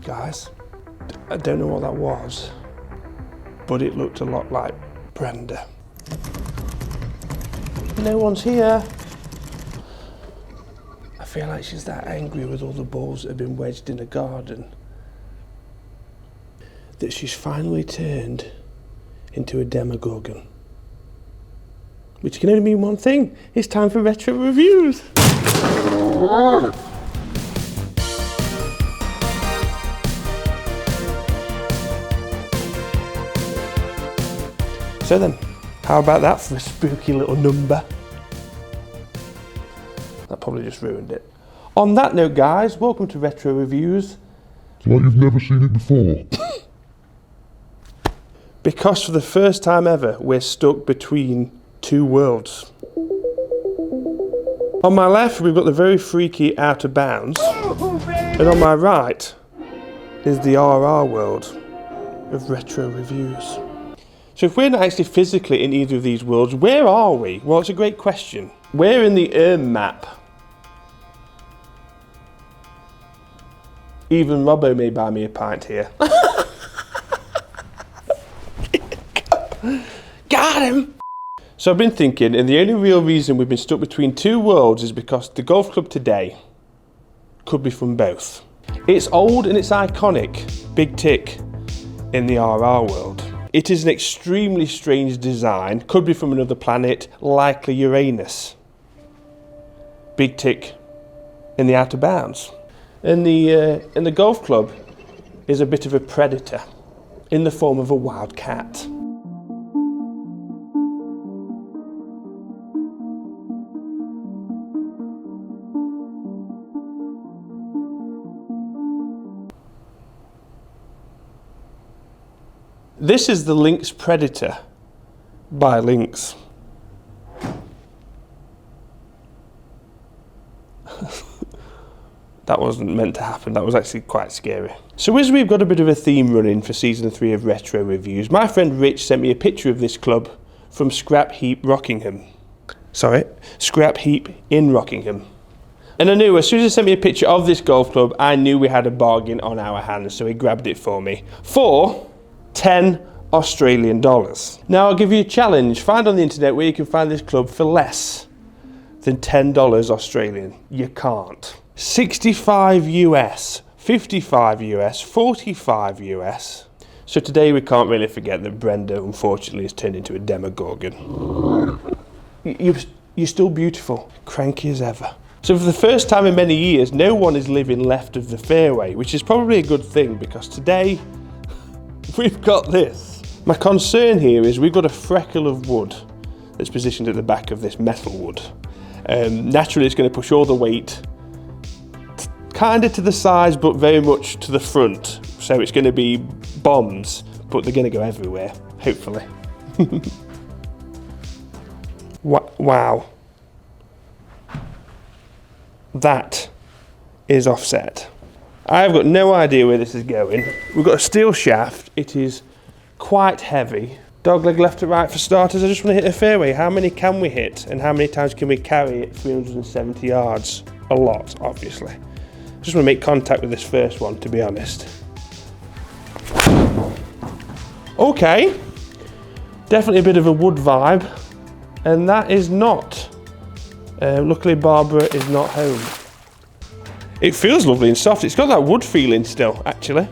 Guys, I don't know what that was, but it looked a lot like Brenda. No one's here. I feel like she's that angry with all the balls that have been wedged in the garden that she's finally turned into a demogorgon. Which can only mean one thing. It's time for retro reviews. So then, how about that for a spooky little number? That probably just ruined it. On that note, guys, welcome to Retro Reviews. It's like you've never seen it before. Because for the first time ever, we're stuck between two worlds. On my left, we've got the very freaky Out of Bounds. And on my right is the RR world of Retro Reviews. So if we're not actually physically in either of these worlds, where are we? Well, it's a great question. We're in the map. Even Robbo may buy me a pint here. Got him! So I've been thinking, and the only real reason we've been stuck between two worlds is because the golf club today could be from both. It's old and it's iconic, big tick, in the RR world. It is an extremely strange design, could be from another planet, likely Uranus. Big tick in the Out of Bounds. And the golf club is a bit of a predator in the form of a wild cat. This is the Lynx Predator by Lynx. That wasn't meant to happen, that was actually quite scary. So as we've got a bit of a theme running for season 3 of Retro Reviews, my friend Rich sent me a picture of this club from Scrap Heap Rockingham. Sorry, Scrap Heap in Rockingham. And I knew as soon as he sent me a picture of this golf club, I knew we had a bargain on our hands, so he grabbed it for me. For 10 Australian dollars. Now I'll give you a challenge. Find on the internet where you can find this club for less than $10 Australian. You can't. 65 US, 55 US, 45 US. So today we can't really forget that Brenda unfortunately has turned into a demogorgon. You're still beautiful, cranky as ever. So for the first time in many years, no one is living left of the fairway, which is probably a good thing because today we've got this. My concern here is we've got a freckle of wood that's positioned at the back of this metal wood. Naturally it's going to push all the weight kind of to the sides but very much to the front. So it's going to be bombs, but they're going to go everywhere, hopefully. Wow. That is offset. I've got no idea where this is going. We've got a steel shaft. It is quite heavy. Dogleg left to right for starters. I just want to hit a fairway. How many can we hit? And how many times can we carry it 370 yards? A lot, obviously. I just want to make contact with this first one, to be honest. Okay. Definitely a bit of a wood vibe. And that is not. Luckily Barbara is not home. It feels lovely and soft. It's got that wood feeling still, actually.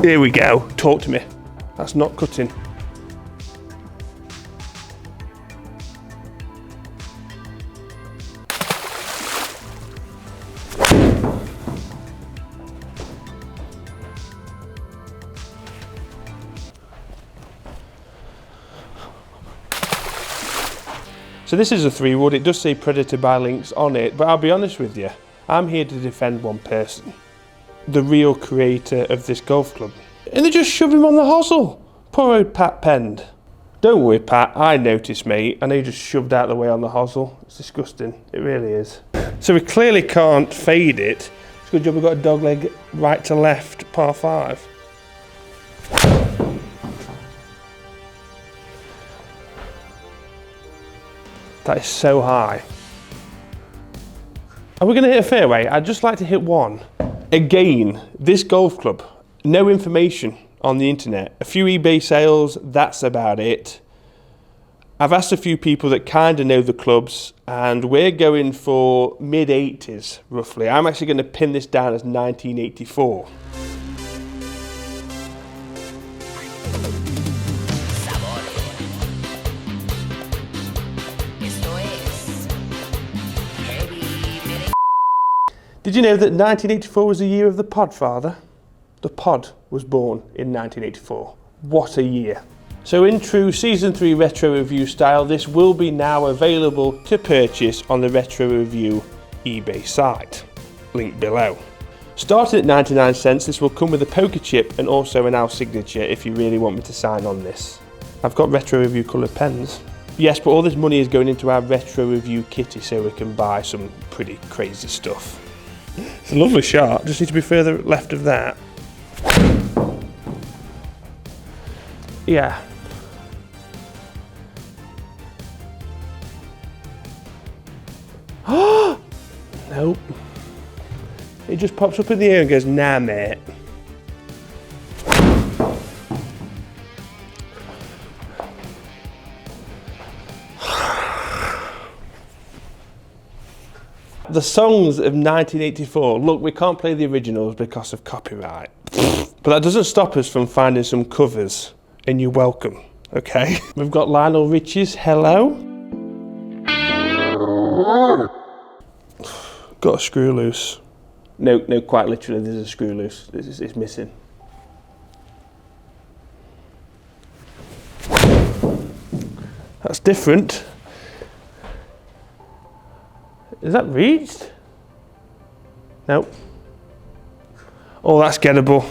Here we go. Talk to me. That's not cutting. So this is a 3-wood. It does say Predator by Lynx on it, but I'll be honest with you. I'm here to defend one person, the real creator of this golf club. And they just shove him on the hosel. Poor old Pat Pend. Don't worry, Pat, I noticed, mate. I know you just shoved out the way on the hosel. It's disgusting, it really is. So we clearly can't fade it. It's a good job we've got a dog leg right to left, par 5. That is so high. Are we going to hit a fairway? I'd just like to hit one. Again, this golf club, no information on the internet. A few eBay sales, that's about it. I've asked a few people that kind of know the clubs, and we're going for mid-80s, roughly. I'm actually going to pin this down as 1984. Did you know that 1984 was the year of the Podfather? The Pod was born in 1984. What a year. So in true Season 3 Retro Review style, this will be now available to purchase on the Retro Review eBay site. Link below. Starting at 99 cents, this will come with a poker chip and also an Al signature if you really want me to sign on this. I've got Retro Review coloured pens. Yes, but all this money is going into our Retro Review kitty so we can buy some pretty crazy stuff. It's a lovely shot, just need to be further left of that. Yeah. Nope. It just pops up in the air and goes, nah mate. The songs of 1984, look, we can't play the originals because of copyright. But that doesn't stop us from finding some covers, and you're welcome, okay? We've got Lionel Richie's Hello. Got a screw loose. No, quite literally, there's a screw loose. It's missing. That's different. Is that reached? Nope. Oh, that's gettable.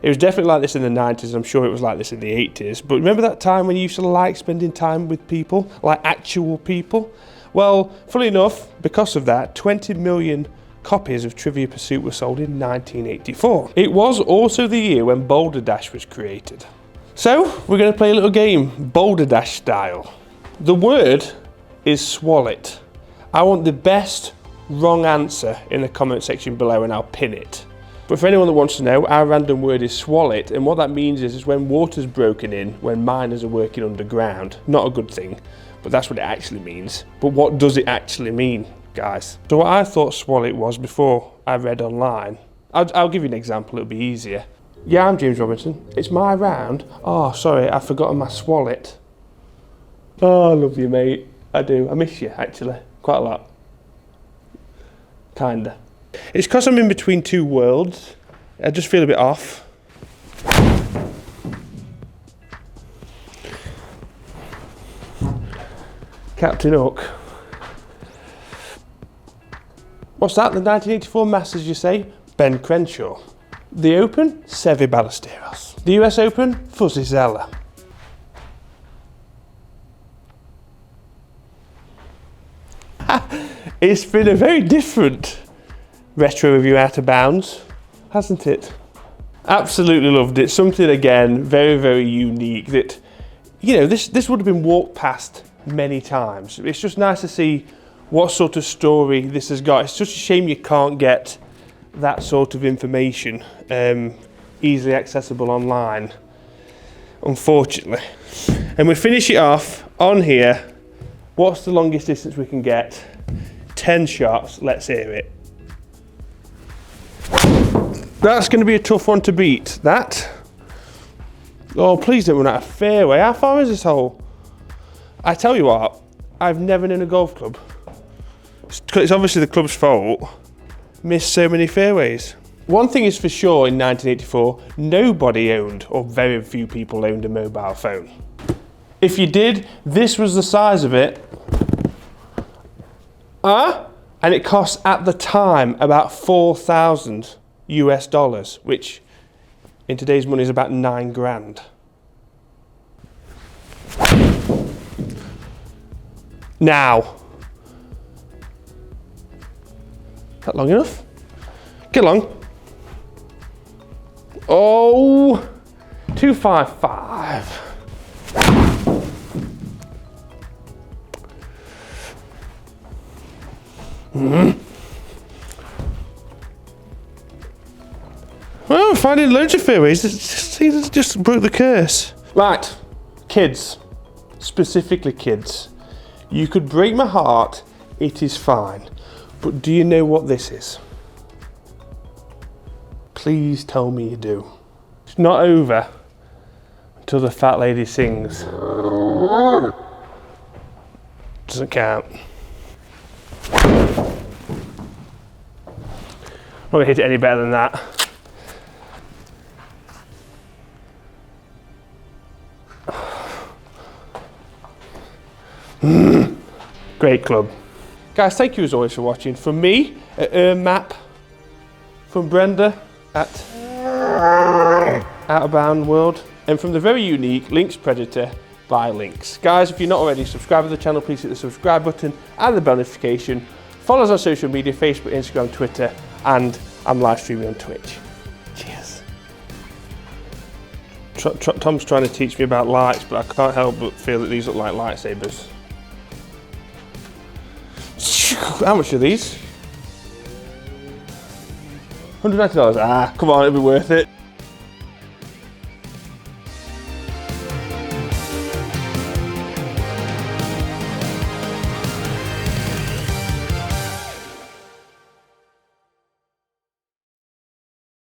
It was definitely like this in the 90s. I'm sure it was like this in the 80s. But remember that time when you used to like spending time with people? Like actual people? Well, funnily enough, because of that, 20 million copies of Trivia Pursuit were sold in 1984. It was also the year when Boulder Dash was created. So, we're going to play a little game, Boulder Dash style. The word is swallet. I want the best wrong answer in the comment section below and I'll pin it. But for anyone that wants to know, our random word is swallet, and what that means is when water's broken in, when miners are working underground. Not a good thing, but that's what it actually means. But what does it actually mean, guys? So what I thought swallet was before I read online, I'll give you an example, it'll be easier. Yeah, I'm James Robinson. It's my round. Oh, sorry, I've forgotten my swallet. Oh, I love you, mate. I do. I miss you, actually. Quite a lot. Kinda. It's because I'm in between two worlds. I just feel a bit off. Captain Hook. What's that? The 1984 Masters, you say? Ben Crenshaw. The Open? Seve Ballesteros. The US Open? Fuzzy Zella. It's been a very different Retro Review Out of Bounds, hasn't it? Absolutely loved it. Something, again, very, very unique that, you know, this would have been walked past many times. It's just nice to see what sort of story this has got. It's just a shame you can't get that sort of information easily accessible online, unfortunately. And we finish it off on here. What's the longest distance we can get? 10 shots, let's hear it. That's going to be a tough one to beat, that. Oh, please don't run out of fairway. How far is this hole? I tell you what, I've never known a golf club, it's obviously the club's fault, missed so many fairways. One thing is for sure in 1984, nobody owned, or very few people owned, a mobile phone. If you did, this was the size of it. And it cost at the time about 4,000 US dollars, which in today's money is about 9 grand. Now. Is that long enough? Get along. Oh, 255. Well, we're finding loads of fairways. It's just broke the curse. Right, kids, specifically kids. You could break my heart, it is fine. But do you know what this is? Please tell me you do. It's not over until the fat lady sings. Doesn't count. I'm not gonna hit it any better than that. Great club. Guys, thank you as always for watching. From me at Map, from Brenda at Out of Bound World, and from the very unique Lynx Predator by Lynx. Guys, if you're not already subscribed to the channel, please hit the subscribe button and the bell notification. Follow us on social media, Facebook, Instagram, Twitter, and I'm live streaming on Twitch. Cheers. Tom's trying to teach me about lights, but I can't help but feel that these look like lightsabers. How much are these? $190. Ah, come on, it'll be worth it.